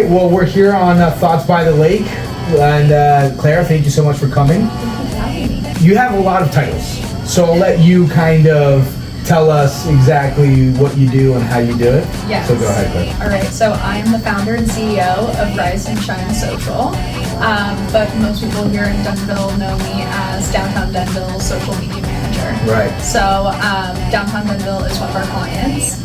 right, well, we're here on Thoughts by the Lake, and Claire, thank you so much for coming. Thank you for having me. You have a lot of titles, so I'll let you kind of tell us exactly what you do and how you do it. Yes. So go ahead, Claire. All right, so I'm the founder and CEO of Rise and Shine Social, but most people here in Denville know me as Downtown Denville Social Media Manager. Right. So Downtown Denville is one of our clients,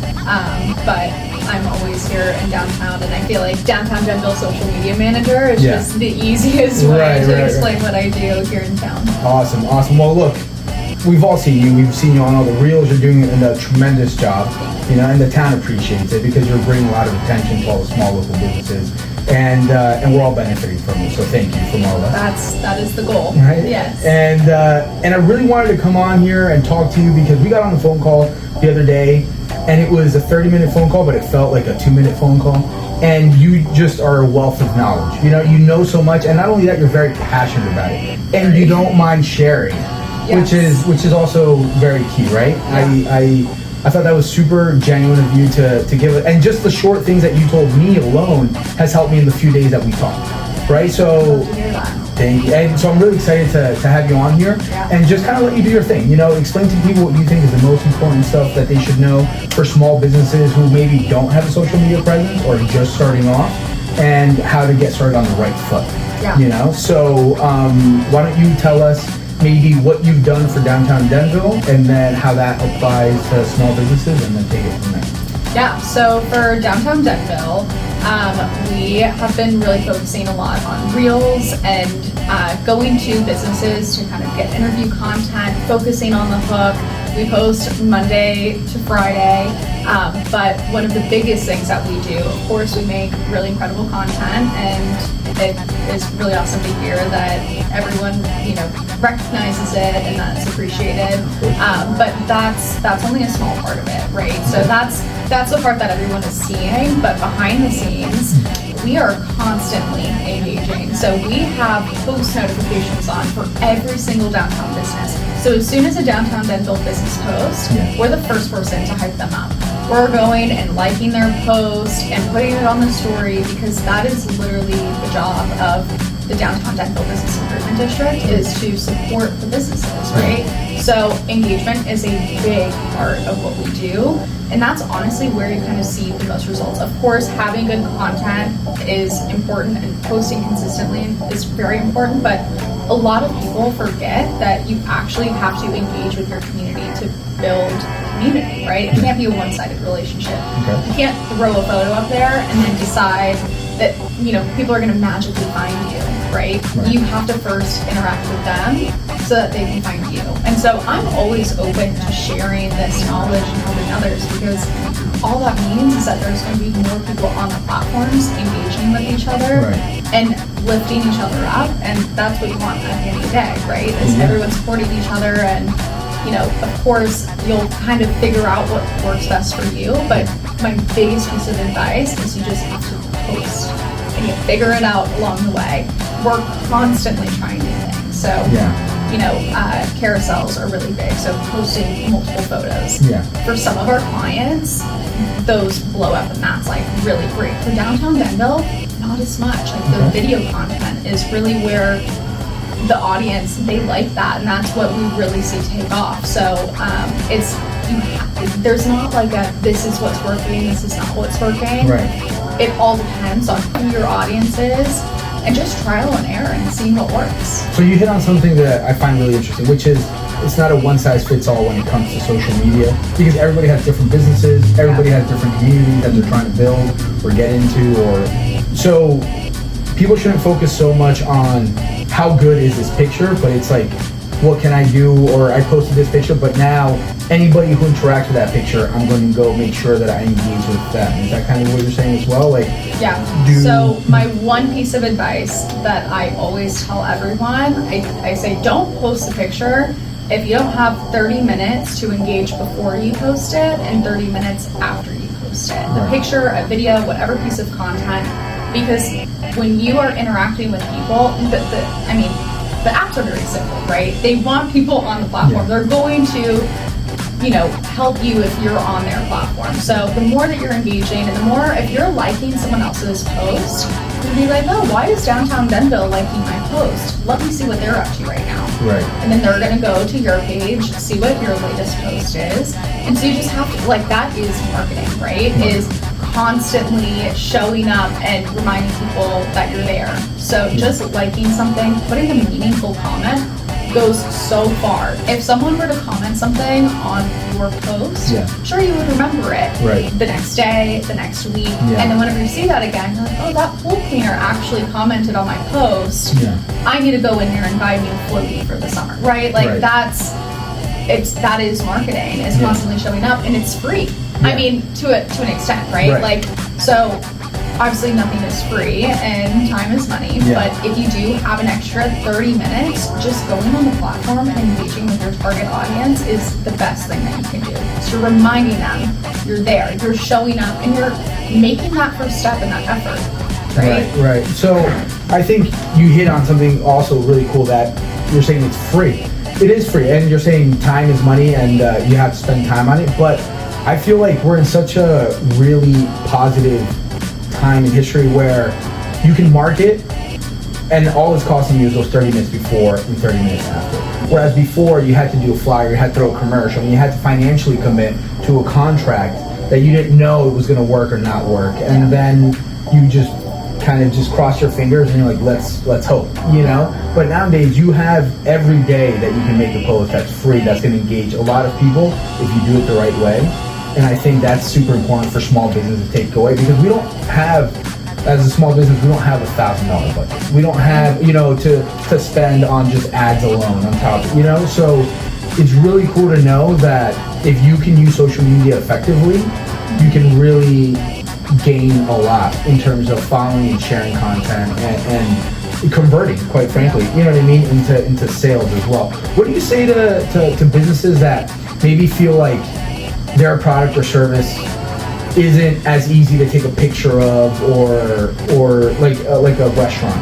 but I'm always here in downtown, and I feel like Downtown Denville Social Media Manager is just the easiest way to explain what I do here in town. Awesome, awesome. Well, look, we've all seen you. We've seen you on all the reels. You're doing a tremendous job, you know, and the town appreciates it because you're bringing a lot of attention to all the small local businesses, and we're all benefiting from it. So thank you from all of us. That is the goal. Right? Yes. And I really wanted to come on here and talk to you because we got on the phone call the other day, and it was a 30-minute phone call, but it felt like a 2-minute phone call. And you just are a wealth of knowledge. You know so much, and not only that, you're very passionate about it, and you don't mind sharing. Yes. which is also very key, right? Yeah. I thought that was super genuine of you to give it, and just the short things that you told me alone has helped me in the few days that we talked, right? So Love to hear that. thank you, and so I'm really excited to have you on here, and just kind of let you do your thing. You know, explain to people what you think is the most important stuff that they should know for small businesses who maybe don't have a social media presence or are just starting off, and how to get started on the right foot. Yeah. You know, so why don't you tell us maybe what you've done for downtown Denville, and then how that applies to small businesses, and then take it from there. Yeah, so for downtown Denville, we have been really focusing a lot on reels and going to businesses to kind of get interview content, focusing on the hook. We post Monday to Friday, but one of the biggest things that we do, of course, we make really incredible content, and it is really awesome to hear that everyone, you know, recognizes it and that's appreciated. But that's only a small part of it, right? So that's the part that everyone is seeing, but behind the scenes, we are constantly engaging. So we have post notifications on for every single downtown business. So as soon as a downtown Denville business posts, we're the first person to hype them up. We're going and liking their post and putting it on the story, because that is literally the job of the Downtown Denville Business Improvement District, is to support the businesses, right? So engagement is a big part of what we do, and that's honestly where you kind of see the most results. Of course, having good content is important, and posting consistently is very important, but a lot of people forget that you actually have to engage with your community to build community, right? It can't be a one-sided relationship. Okay. You can't throw a photo up there and then decide that, you know, people are going to magically find you, right? You have to first interact with them so that they can find you. And so I'm always open to sharing this knowledge and helping others, because all that means is that there's going to be more people on the platforms engaging with each other and lifting each other up, and that's what you want at the end of the day, right? Is everyone supporting each other, and you know, of course, you'll kind of figure out what works best for you, but my biggest piece of advice is you just have to post, and you figure it out along the way. We're constantly trying new things, so you know, carousels are really big, so posting multiple photos. For some of our clients, those blow up, and that's like really great. For downtown Denville, not as much. Like the video content is really where the audience, they like that, and that's what we really see take off. So there's not like a this is what's working, this is not what's working. It all depends on who your audience is, and just trial and error and seeing what works. So you hit on something that I find really interesting, which is it's not a one-size-fits-all when it comes to social media, because everybody has different businesses, everybody has different communities that they're trying to build or get into, or so people shouldn't focus so much on how good is this picture, but it's like, what can I do? Or I posted this picture, but now anybody who interacts with that picture, I'm going to go make sure that I engage with them. Is that kind of what you're saying as well? Like, so my one piece of advice that I always tell everyone, I say, don't post the picture if you don't have 30 minutes to engage before you post it and 30 minutes after you post it. The picture, a video, whatever piece of content, because when you are interacting with people, the apps are very simple, right? They want people on the platform. They're going to, help you if you're on their platform. So the more that you're engaging and the more, if you're liking someone else's post, you'll be like, oh, why is Downtown Denville liking my post? Let me see what they're up to right now. Right. And then they're gonna go to your page, see what your latest post is. And so you just have to, that is marketing, right? Is constantly showing up and reminding people that you're there. So just liking something, putting a meaningful comment goes so far. If someone were to comment something on your post, sure, you would remember it the next day, the next week, and then whenever you see that again, you're like, oh, that pool cleaner actually commented on my post. I need to go in there and buy a new floaty for the summer, right? That is marketing. It's constantly showing up, and it's free. I mean, to an extent, right? So obviously nothing is free and time is money, but if you do have an extra 30 minutes, just going on the platform and engaging with your target audience is the best thing that you can do. So you're reminding them you're there, you're showing up, and you're making that first step and that effort, right? Right. So I think you hit on something also really cool, that you're saying it's free. It is free, and you're saying time is money, and you have to spend time on it, but I feel like we're in such a really positive time in history where you can market and all it's costing you is those 30 minutes before and 30 minutes after. Whereas before you had to do a flyer, you had to throw a commercial, and you had to financially commit to a contract that you didn't know it was going to work or not work. And then you just kind of just cross your fingers and you're like, let's hope, But nowadays you have every day that you can make a post that's free, that's going to engage a lot of people if you do it the right way. And I think that's super important for small business to take away, because we don't have, as a small business, we don't have $1,000 budget. We don't have, to spend on just ads alone on top, So it's really cool to know that if you can use social media effectively, you can really gain a lot in terms of following and sharing content and converting, quite frankly, into sales as well. What do you say to businesses that maybe feel like their product or service isn't as easy to take a picture of, or like a restaurant,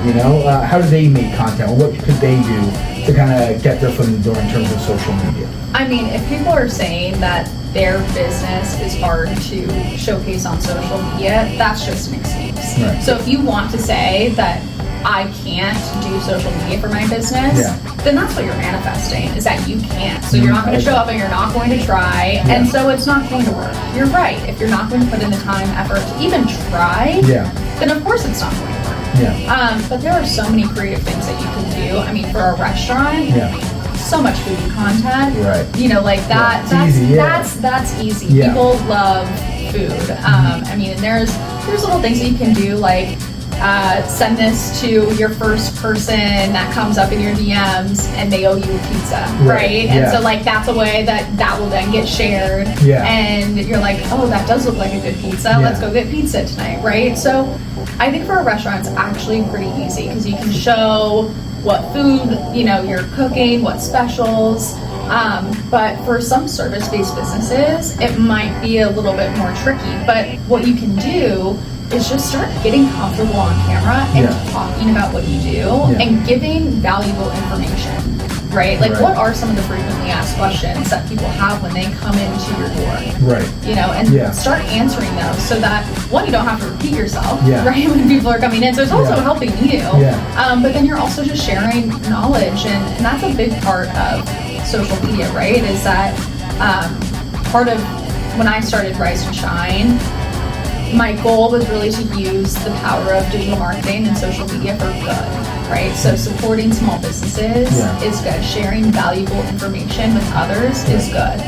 how do they make content, or what could they do to kind of get their foot in the door in terms of social media? I mean, if people are saying that their business is hard to showcase on social media, that's just an excuse. Right. So if you want to say that I can't do social media for my business, then that's what you're manifesting, is that you can't. So you're not going to show up and you're not going to try, and so it's not going to work. You're right. If you're not going to put in the time, effort to even try, then of course it's not going to work. But there are so many creative things that you can do. I mean, for a restaurant, so much food content. Right. That's easy. People love food. I mean, and there's little things that you can do, like send this to your first person that comes up in your DMs and they owe you a pizza, right? And so that's a way that will then get shared. And you're like, oh, that does look like a good pizza. Let's go get pizza tonight, right? So I think for a restaurant, it's actually pretty easy, because you can show what food, you're cooking, what specials. But for some service-based businesses, it might be a little bit more tricky. But what you can do is just start getting comfortable on camera and talking about what you do and giving valuable information, right? What are some of the frequently asked questions that people have when they come into your door? Right. And start answering those, so that, one, you don't have to repeat yourself, right, when people are coming in. So it's also helping you. But then you're also just sharing knowledge, and that's a big part of social media, right? Is that part of when I started Rise and Shine, my goal was really to use the power of digital marketing and social media for good, right? So supporting small businesses is good. Sharing valuable information with others is good.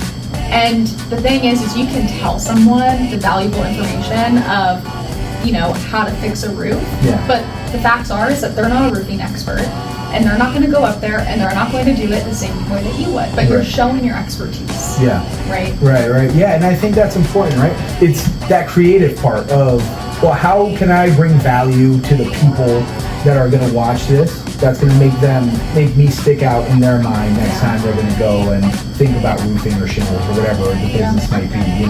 And the thing is you can tell someone the valuable information of, how to fix a roof. But the facts are is that they're not a roofing expert, and they're not going to go up there and they're not going to do it the same way that you would. But you're showing your expertise. Right? Right. Yeah, and I think that's important, right? It's that creative part of, well, how can I bring value to the people that are going to watch this, that's going to make me stick out in their mind next time they're going to go and think about roofing or shingles or whatever the business might be,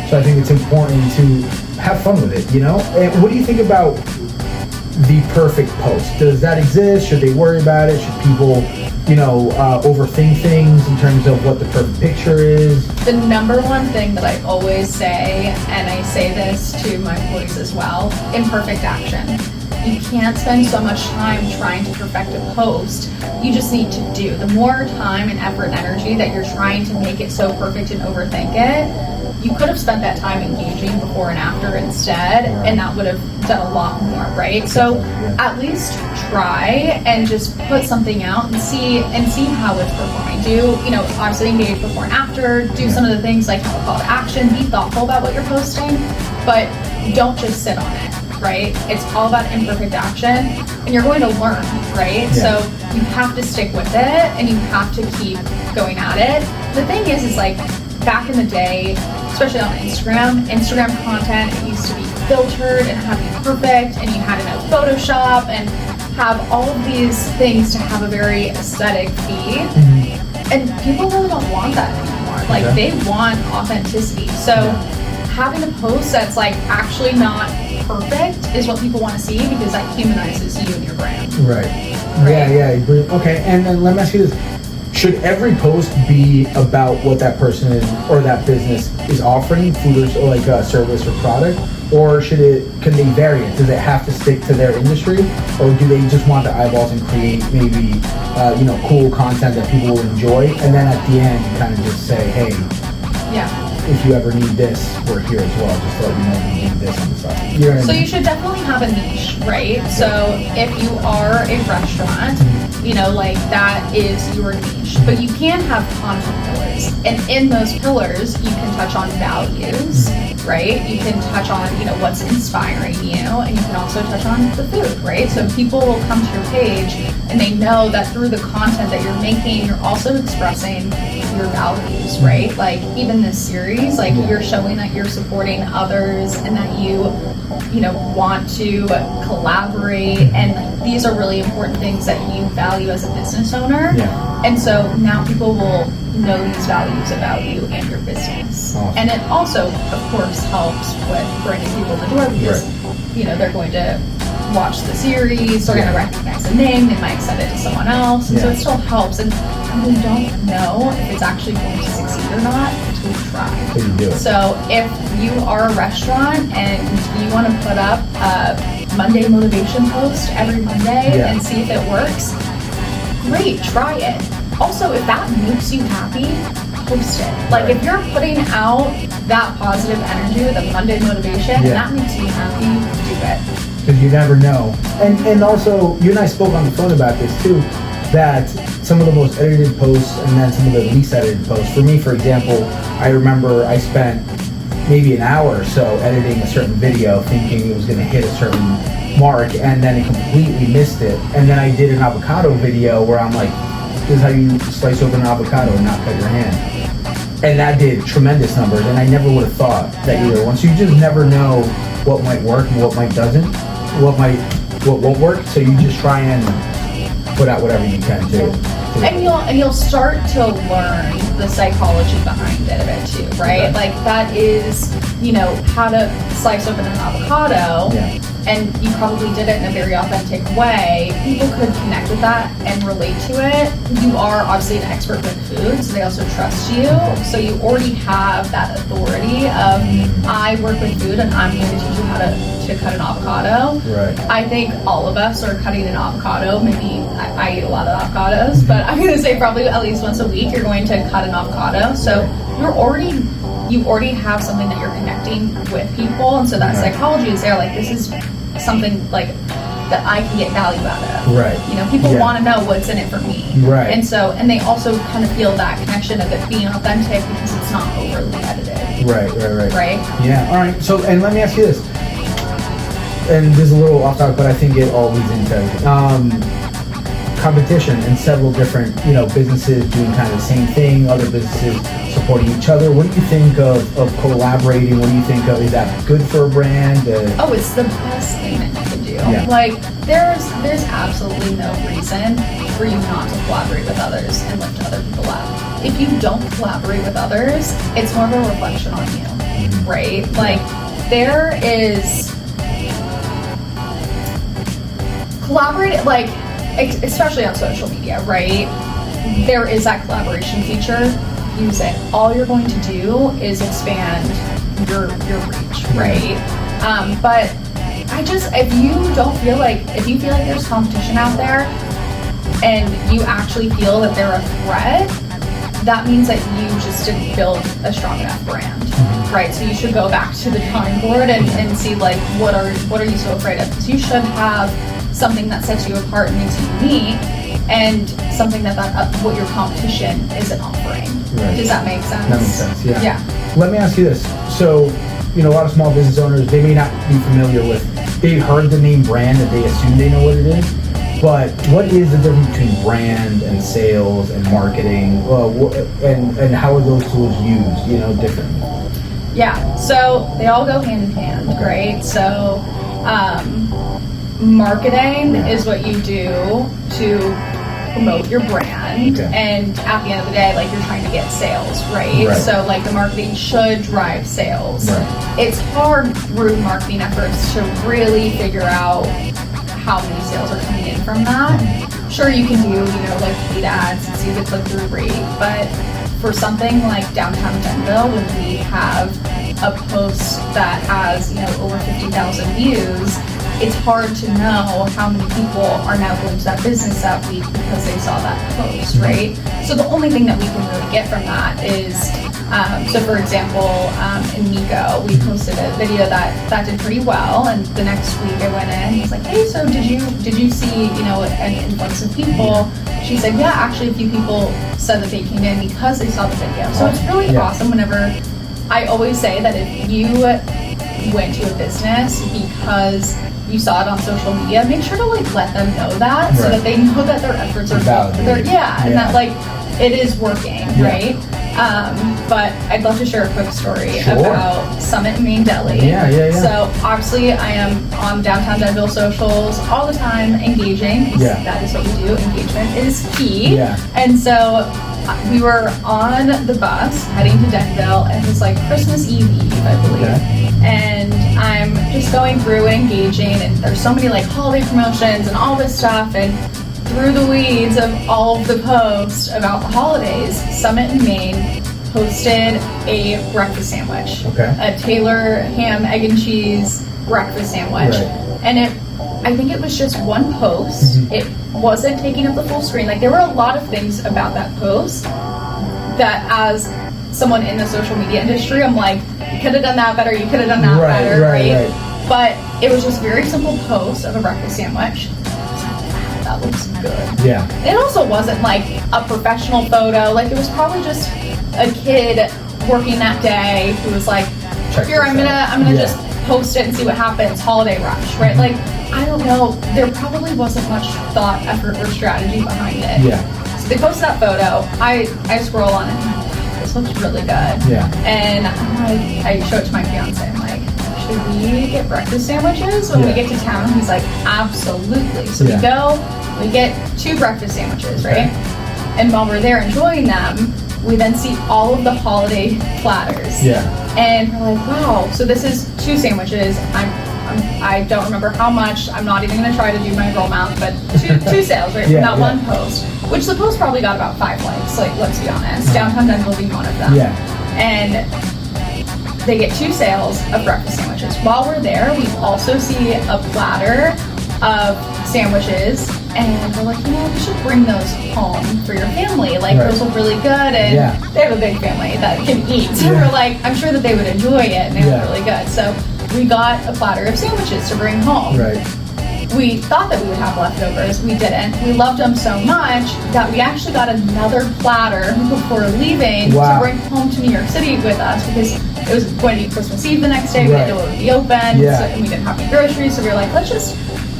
So I think it's important to have fun with it, And what do you think about the perfect post? Does that exist? Should they worry about it? Should people overthink things in terms of what the perfect picture is? The number one thing that I always say, and I say this to my employees as well, imperfect action. You can't spend so much time trying to perfect a post. You just need to do. The more time and effort and energy that you're trying to make it so perfect and overthink it, you could have spent that time engaging before and after instead, and that would have done a lot more, right? So at least try and just put something out and see how it's performing. Do, obviously engage before and after, do some of the things like have a call to action, be thoughtful about what you're posting, but don't just sit on it, right? It's all about imperfect action, and you're going to learn, right? Yeah. So you have to stick with it, and you have to keep going at it. The thing is like, back in the day, especially on Instagram content, it used to be filtered and had to be perfect, and you had to know Photoshop and have all of these things to have a very aesthetic feed. And people really don't want that anymore. Like, they want authenticity. So having a post that's like actually not perfect is what people want to see, because that humanizes you and your brand. Right. Yeah, I agree. Okay, and then let me ask you this. Should every post be about what that person is or that business is offering, food or like a service or product, or can they vary it? Does it have to stick to their industry, or do they just want the eyeballs and create maybe cool content that people will enjoy, and then at the end you kind of just say, hey, if you ever need this, we're here as well, just to let you know you need this on the side. You know what I mean? So you should definitely have a niche, right? So if you are a restaurant, that is your niche. But you can have content pillars. And in those pillars, you can touch on values, right? You can touch on, what's inspiring you, and you can also touch on the food, right? So people will come to your page and they know that through the content that you're making, you're also expressing your values, right? Like even this series, like you're showing that you're supporting others and that you want to collaborate, and these are really important things that you value as a business owner. And so now people will know these values about you and your business. Awesome. And it also, of course, helps with bringing people in the door, because they're going to watch the series, they're going to recognize the name, they might send it to someone else, and so it still helps. And we don't know if it's actually going to succeed or not until we try. So you do it. So if you are a restaurant and you want to put up a Monday motivation post every Monday and see if it works, great, try it. Also, if that makes you happy, post it. Like if you're putting out that positive energy with a Monday motivation and that makes you happy, do it. Because you never know. And also, you and I spoke on the phone about this too, that some of the most edited posts and then some of the least edited posts. For me, for example, I remember I spent maybe an hour or so editing a certain video thinking it was going to hit a certain mark, and then it completely missed it. And then I did an avocado video where I'm like, this is how you slice open an avocado and not cut your hand. And that did tremendous numbers, and I never would have thought that either. Once you just never know what might work and what doesn't, what won't work, so you just try and put out whatever you can too. And you'll start to learn the psychology behind it a bit too, right? Okay. Like that is, how to slice open an avocado, and you probably did it in a very authentic way. People could connect with that and relate to it. You are obviously an expert with food, so they also trust you. So you already have that authority of, I work with food and I'm going to teach you how to cut an avocado. Right. I think all of us are cutting an avocado. Maybe I eat a lot of avocados, but I'm going to say probably at least once a week you're going to cut an avocado. So you already have something that you're connecting with people, and so that psychology is there. Like this is something like that I can get value out of. Right. People want to know what's in it for me. Right. And they also kind of feel that connection of it being authentic because it's not overly edited. Right. Right? Yeah. All right. So, and let me ask you this. And this is a little off topic, but I think it all leads into competition in several different, businesses doing kind of the same thing, other businesses supporting each other. What do you think of collaborating? What do you think of, is that good for a brand? Oh, it's the best thing that you can do. Yeah. Like, there's absolutely no reason for you not to collaborate with others and lift other people up. If you don't collaborate with others, it's more of a reflection on you, right? Like, there is collaborate, like, especially on social media, right? there is that collaboration feature. Use it. All you're going to do is expand your reach, right? But if you feel like there's competition out there and you actually feel that they're a threat, that means that you just didn't build a strong enough brand, right? So you should go back to the drawing board and see like, what are you so afraid of? Because you should have something that sets you apart and makes you unique, and something that what your competition isn't offering. Right. Does that make sense? That makes sense, yeah. Yeah. Let me ask you this. So, a lot of small business owners, they may not be familiar with, they heard the name brand and they assume they know what it is. But what is the difference between brand and sales and marketing? And how are those tools used, differently? Yeah, so they all go hand in hand, right? So marketing is what you do to promote your brand, and at the end of the day, like, you're trying to get sales, right? So like, the marketing should drive sales. It's hard through marketing efforts to really figure out how many sales are coming in from that. Sure, you can do, like paid ads and see the click-through rate, but for something like Downtown Denville, when we have a post that has, over 50,000 views, it's hard to know how many people are now going to that business that week because they saw that post, right? So the only thing that we can really get from that is, so for example, in Miko, we posted a video that did pretty well, and the next week I went in and was like, hey, so did you see, an influx of people? She said, yeah, actually a few people said that they came in because they saw the video. So it's really awesome whenever, I always say that if you went to a business because you saw it on social media, make sure to let them know that, so that they know that their efforts are and that like it is working, right? But I'd love to share a quick story about Summit Main Deli. So obviously I am on Downtown Denville socials all the time, engaging, because that is what we do. Engagement is key. And so we were on the bus heading to Denville, and it was like Christmas Eve, I believe. And I'm just going through and engaging, and there's so many like holiday promotions and all this stuff, and through the weeds of all of the posts about the holidays, Summit in Maine posted a breakfast sandwich, a Taylor ham, egg and cheese breakfast sandwich. And I think it was just one post. It wasn't taking up the full screen. Like, there were a lot of things about that post that, as someone in the social media industry, I'm like, you could have done that better, you could have done that better, right? But it was just a very simple post of a breakfast sandwich. That looks good. It also wasn't like a professional photo. Like, it was probably just a kid working that day who was like, here, I'm gonna just post it and see what happens, holiday rush, right? Like, I don't know, there probably wasn't much thought, effort, or strategy behind it. So they posted that photo, I scroll on it, and I'm like, this looks really good. And I'm like, I show it to my fiance, I'm like, should we get breakfast sandwiches when we get to town? He's like, absolutely. So we go, we get 2 breakfast sandwiches, right? And while we're there enjoying them, we then see all of the holiday platters. And we're like, wow, so this is 2 sandwiches. I don't remember how much. I'm not even gonna try to do my roll math, but 2 sales, right? From that one post, which the post probably got about 5 likes, like, let's be honest. Downtown Denville being one of them. And they get 2 sales of breakfast sandwiches. While we're there, we also see a platter of sandwiches, and we're like, we should bring those home for your family. Like, those look really good, and they have a big family that can eat. So we're like, I'm sure that they would enjoy it, and they look really good. So we got a platter of sandwiches to bring home. We thought that we would have leftovers. We didn't. We loved them so much that we actually got another platter before leaving to bring home to New York City with us, because it was going to be Christmas Eve the next day. We had to be open, and we didn't have any groceries. So we were like, let's just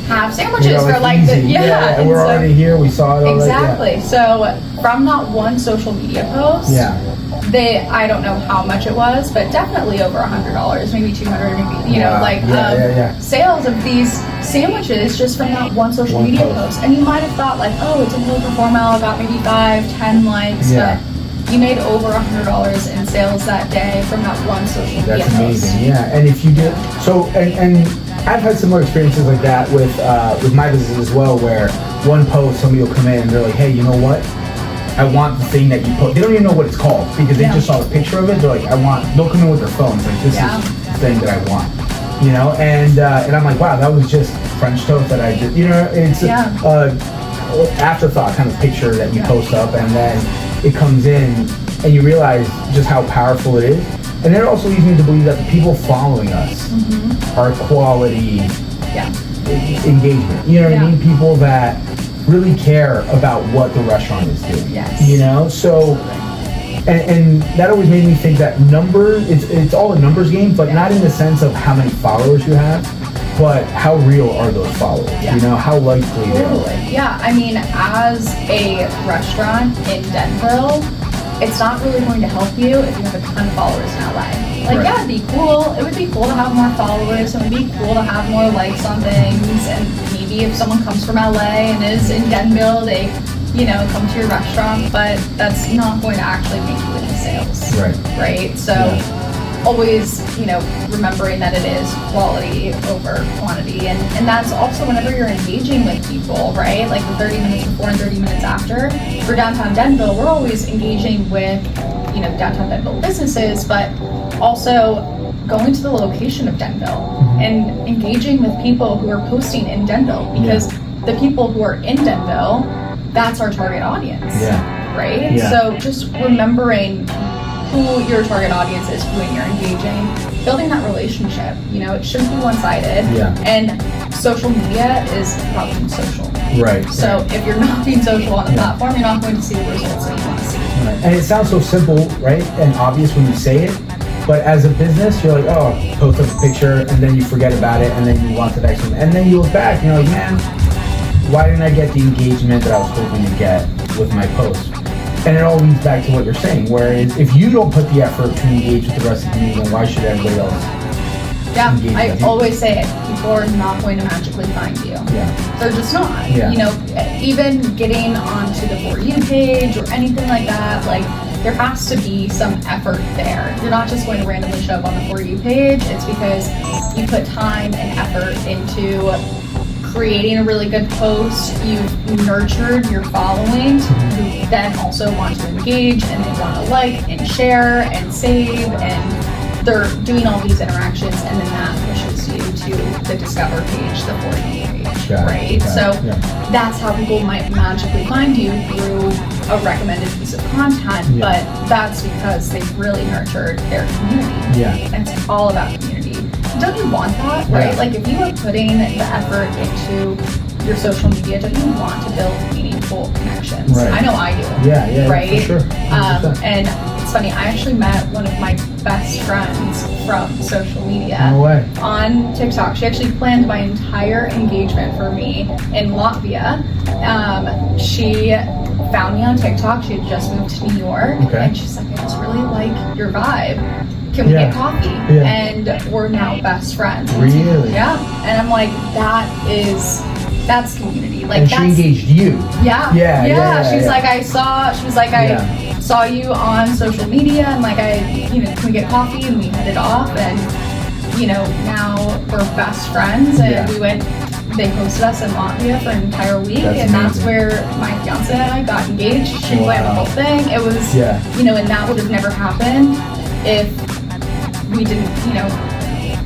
have sandwiches for like the and we're already here. We saw it exactly. So from not one social media post, I don't know how much it was, but definitely over $100, maybe $200, maybe sales of these sandwiches just from that one social media post. And you might have thought like, oh, it didn't really perform well, got maybe 5-10 likes, but you made over $100 in sales that day from that one social media post. That's amazing. And if you did so, and I've had similar experiences like that with my business as well, where one post, somebody will come in and they're like, hey, you know what? I want the thing that you post. They don't even know what it's called because they Yeah. just saw the picture of it. They're like, they'll come in with their phones, like, this Yeah. is the thing that I want. And I'm like, wow, that was just French toast that I did. It's afterthought kind of picture that you post up, and then it comes in, and you realize just how powerful it is. And then it also leads me to believe that the people following us are quality engagement. You know what I mean? People that really care about what the restaurant is doing. Yes. So. And that always made me think that it's all a numbers game, but not in the sense of how many followers you have, but how real are those followers? How likely they are. Yeah, I mean, as a restaurant in Denville, it's not really going to help you if you have a ton of followers in LA. Like, yeah, it'd be cool. It would be cool to have more followers. It would be cool to have more likes on things. And maybe if someone comes from LA and is in Denville, they come to your restaurant, but that's not going to actually make you any sales. Right? So always, remembering that it is quality over quantity. And that's also whenever you're engaging with people, right? Like the 30 minutes before and 30 minutes after. For downtown Denville, we're always engaging with, downtown Denville businesses, but also going to the location of Denville and engaging with people who are posting in Denville, because the people who are in Denville, that's our target audience, right? So just remembering who your target audience is when you're engaging, building that relationship. It shouldn't be one-sided. And social media is about being social. So if you're not being social on the platform, you're not going to see the results that you want to see. And it sounds so simple, right? And obvious when you say it. But as a business, you're like, oh, post up a picture, and then you forget about it, and then you want the next one. And then you look back, and you're like, man, why didn't I get the engagement that I was hoping to get with my post? And it all leads back to what you're saying, whereas if you don't put the effort to engage with the rest of the community, then why should everybody else engage I with you? always say it, people are not going to magically find you. They're just not. Even getting onto the For You page or anything like that, like, there has to be some effort there. You're not just going to randomly show up on the For You page. It's because you put time and effort into creating a really good post. You've nurtured your following who then also want to engage, and they want to like and share and save, and they're doing all these interactions, and then that pushes you to the Discover page, the For You page, right? So that's how people might magically find you, through a recommended piece of content, but that's because they've really nurtured their community. And it's all about community. Don't you want that, right? Like, if you are putting the effort into your social media, don't you want to build meaningful connections? I know I do. Right? For sure. 100%. And it's funny, I actually met one of my best friends from social media No way. on TikTok. She actually planned my entire engagement for me in Latvia. She found me on TikTok. She had just moved to New York, and she's like, I just really like your vibe. Can we get coffee? And we're now best friends. Really? Yeah. And I'm like, that's community. Like, and she engaged you. She's like, I saw you on social media, and like, can we get coffee? And we hit it off, and now we're best friends, and they hosted us in Latvia for an entire week, that's where my fiance and I got engaged. She planned the whole thing. It was, and that would have never happened if we didn't,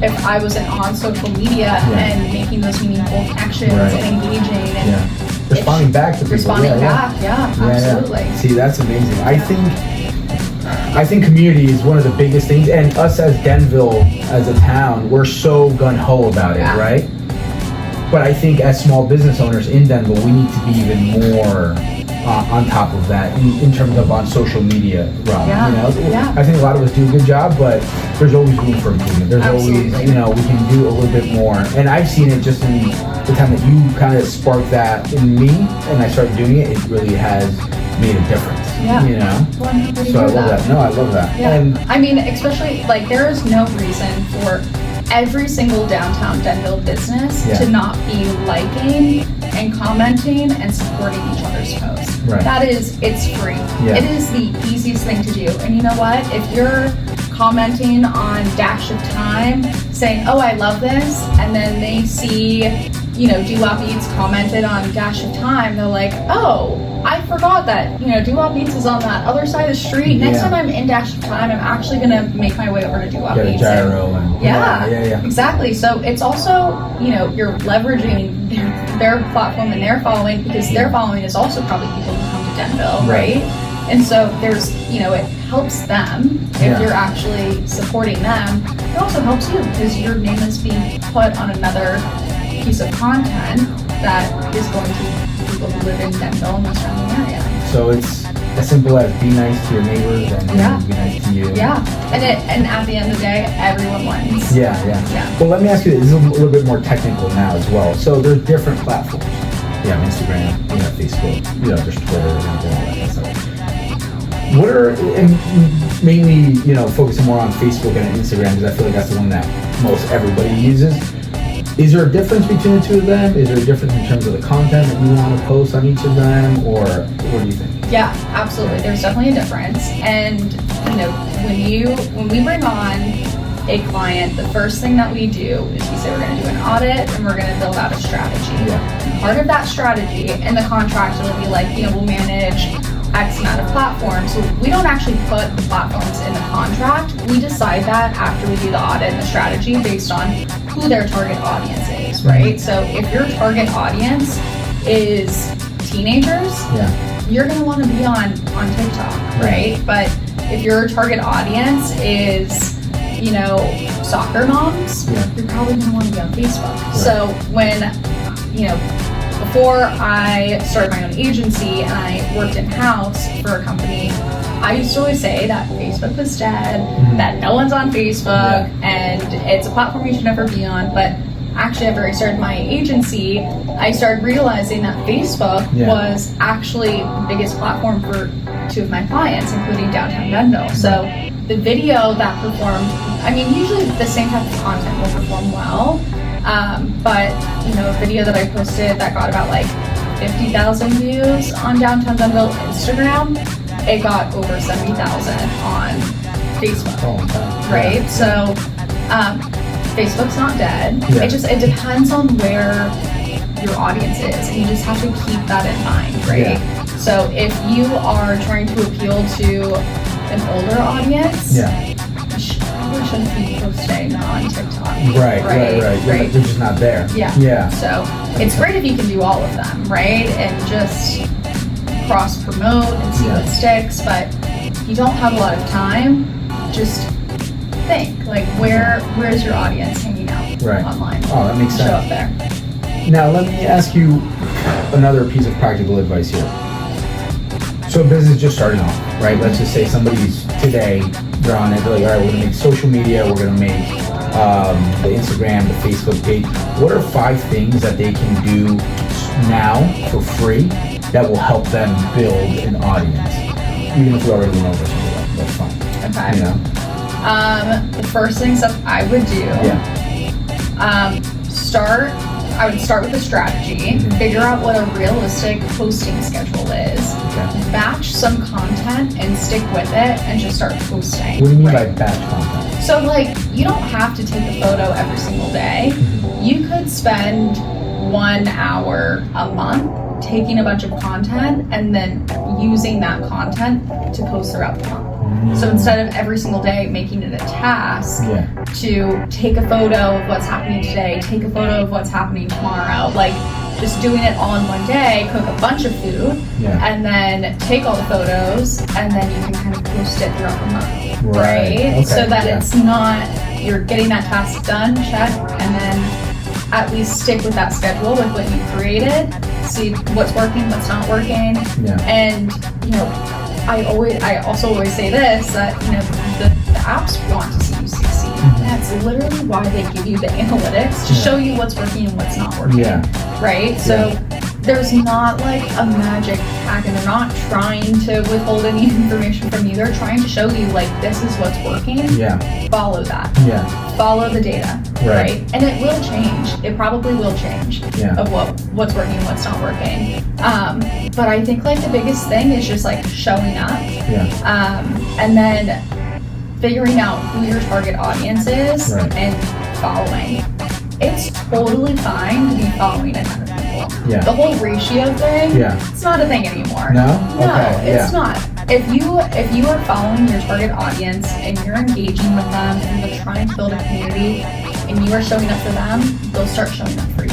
if I wasn't on social media and making those meaningful connections and engaging and responding back to people. Absolutely. See, that's amazing. I think community is one of the biggest things, and us as Denville, as a town, we're so gun-ho about it, right? But I think as small business owners in Denville, we need to be even more on top of that in terms of on social media realm. I think a lot of us do a good job, but there's always room for improvement. There's always, we can do a little bit more. And I've seen it just in the time that you kind of sparked that in me, and I started doing it. It really has made a difference. So I love that. No, I love that. And I mean, especially, like, there is no reason for every single downtown Denville business to not be liking and commenting and supporting each other's posts. It's free. It is the easiest thing to do. And you know what? If you're commenting on Dash of Time saying, oh, I love this, and then they see Doo-Wop Eats commented on Dash of Time, they're like, oh, I forgot that, Doo-Wop Eats is on that other side of the street. Next time I'm in Dash of Time, I'm actually going to make my way over to Doo-Wop Eats. Get a gyro. Yeah, exactly. So it's also, you're leveraging their platform and their following, because their following is also probably people who come to Denville, right? And so there's, it helps them if you're actually supporting them. It also helps you because your name is being put on another piece of content that is going to people who live in Denville and the surrounding area. So it's as simple as be nice to your neighbors and be nice to you. Yeah, and at the end of the day, everyone wins. Yeah. Well, let me ask you this. This is a little bit more technical now as well. So there's different platforms. You have Instagram, you have Facebook, there's Twitter, and all that kind of stuff. What are, and mainly, focusing more on Facebook and Instagram, because I feel like that's the one that most everybody uses. Is there a difference between the two of them? Is there a difference in terms of the content that you want to post on each of them, or what do you think? Yeah, absolutely. There's definitely a difference. And, when we bring on a client, the first thing that we do is we say we're going to do an audit and we're going to build out a strategy. Yeah. Part of that strategy in the contract will be like, we'll manage X amount of platforms. So we don't actually put the platforms in the contract. We decide that after we do the audit and the strategy based on who their target audience is, right? So if your target audience is teenagers, you're going to want to be on TikTok, right? But if your target audience is, soccer moms, you're probably going to want to be on Facebook. Right. So when, before I started my own agency and I worked in-house for a company, I used to always say that Facebook was dead, that no one's on Facebook, and it's a platform you should never be on. But actually, after I started my agency, I started realizing that Facebook was actually the biggest platform for two of my clients, including Downtown Denville. So the video that performed, usually the same type of content will perform well. But a video that I posted that got about 50,000 views on Downtown Denville Instagram, it got over 70,000 on Facebook. Right? So Facebook's not dead. It depends on where your audience is, and you just have to keep that in mind, right? So if you are trying to appeal to an older audience, you probably shouldn't be posting on TikTok. Right. They're just not there. Yeah. So it's great if you can do all of them, right? And just cross promote and see what sticks. But if you don't have a lot of time, just think where's your audience hanging out online? Oh, that makes sense. Show up there. Now let me ask you another piece of practical advice here. So a business just starting off, right? Let's just say somebody's today, they're on it, they're like, all right, we're gonna make social media, we're gonna make the Instagram, the Facebook page. What are 5 things that they can do now for free that will help them build an audience? Even if we already know this, that's fine. Okay. The first things that I would do, I would start with a strategy, figure out what a realistic posting schedule is, batch some content and stick with it and just start posting. What do you mean by batch content? So you don't have to take a photo every single day. You could spend 1 hour a month taking a bunch of content and then using that content to post throughout the month. So instead of every single day making it a task to take a photo of what's happening today, take a photo of what's happening tomorrow, just doing it all in one day, cook a bunch of food, and then take all the photos, and then you can kind of post it throughout the month, right? Okay. So that it's not, you're getting that task done, check, and then at least stick with that schedule with what you created, see what's working, what's not working, and I also always say this, that the apps want to see you succeed. That's literally why they give you the analytics to show you what's working and what's not working. Right? So there's not a magic hack, and they're not trying to withhold any information from you. They're trying to show you this is what's working. Follow that. Follow the data. Right? And it will change. It probably will change of what's working and what's not working. But I think the biggest thing is just showing up. And then figuring out who your target audience is and following. it's totally fine to be following a ton of people. Yeah. The whole ratio thing, Yeah. it's not a thing anymore. No? No, Okay, it's not. If you are following your target audience and you're engaging with them and you're trying to build a community and you are showing up for them, they'll start showing up for you.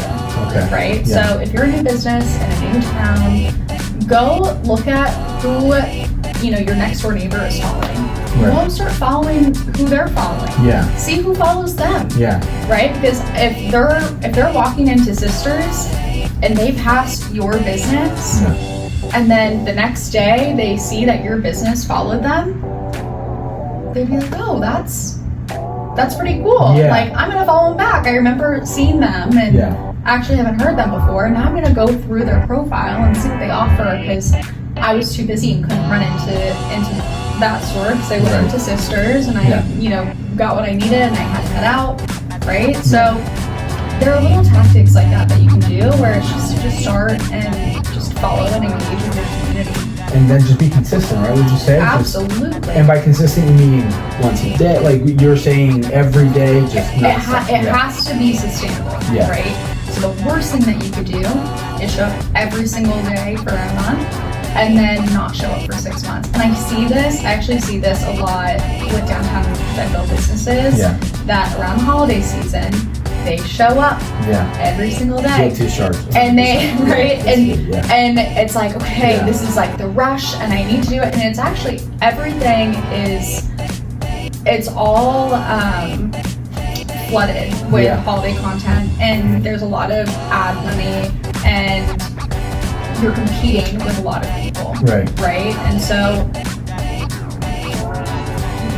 Okay. Right? Yeah. So if you're a new business in a new town, go look at who your next door neighbor is following. Right. Go and start following who they're following. Yeah. See who follows them. Yeah. Right? Because if they're walking into Sisters and they pass your business, Yeah. and then the next day they see that your business followed them, they'd be like, oh, that's pretty cool. Yeah. Like, I'm gonna follow them back. I remember seeing them and Yeah. actually haven't heard them before. Now I'm gonna go through their profile and see what they offer because I was too busy and couldn't run into that store because I went Right. into Sisters and I, got what I needed and I had to head out, right? So there are little tactics like that you can do where it's just to start and just follow and engage with your community. And then just be consistent, right? Would you say? Absolutely. And by consistent, you mean once a day? Like you're saying every day, just It has to be sustainable, Yeah. right? So the worst thing that you could do is show up every single day for a month and then not show up for 6 months. And I actually see this a lot with downtown Denville businesses that around the holiday season, they show up every single day. Guilty as charged. And they, right? Yeah. And it's like, okay, Yeah. this is like the rush and I need to do it. And it's actually, everything it's all flooded with holiday content. And there's a lot of ad money and you're competing with a lot of people. Right? And so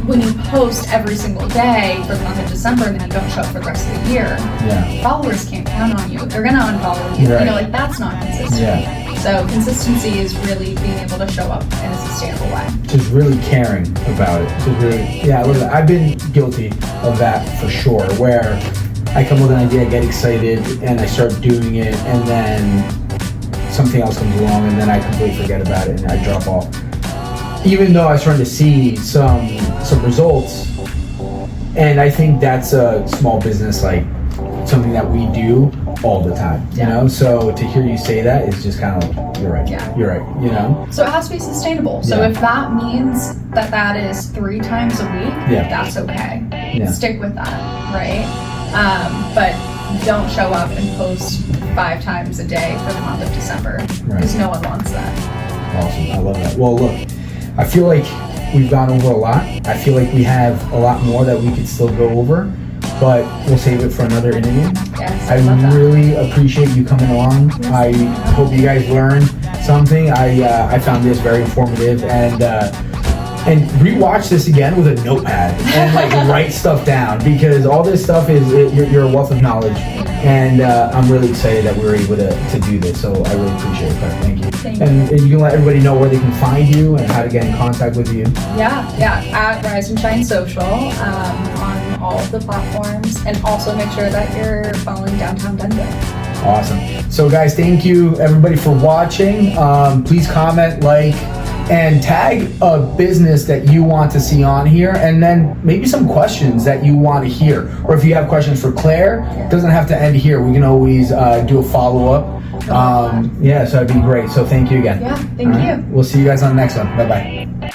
when you post every single day for the month of December and then you don't show up for the rest of the year, followers can't count on you. They're gonna unfollow you. Right. Like that's not consistent. So consistency is really being able to show up in a sustainable way. Just really caring about it. Just really, look at that. I've been guilty of that for sure, where I come with an idea, I get excited, and I start doing it, and then something else comes along, and then I completely forget about it, and I drop off. Even though I was starting to see some results, and I think that's a small business, like something that we do all the time, you know? So to hear you say that is just kind of like, you're right, you're right, you know? So it has to be sustainable. So if that means that is 3 times a week, that's okay. Stick with that, right? But don't show up and post 5 times a day for the month of December because no one wants that. Awesome, I love that. Well, look, I feel like we've gone over a lot. I feel like we have a lot more that we could still go over, but we'll save it for another interview. Yes, I love that. really appreciate you coming along. Yes, I hope you guys learned something. I found this very informative, and rewatch this again with a notepad and like write stuff down, because all this stuff is you're a wealth of knowledge, and I'm really excited that we were able to do this. So I really appreciate it. Thank you. And you can let everybody know where they can find you and how to get in contact with you. At Rise and Shine Social on all of the platforms, and also make sure that you're following Downtown Denville. Awesome. So guys, thank you everybody for watching. Please comment, like, and tag a business that you want to see on here, and then maybe some questions that you want to hear. Or if you have questions for Claire, it doesn't have to end here. We can always do a follow-up. So that'd be great. So thank you again. Thank you. We'll see you guys on the next one. Bye-bye.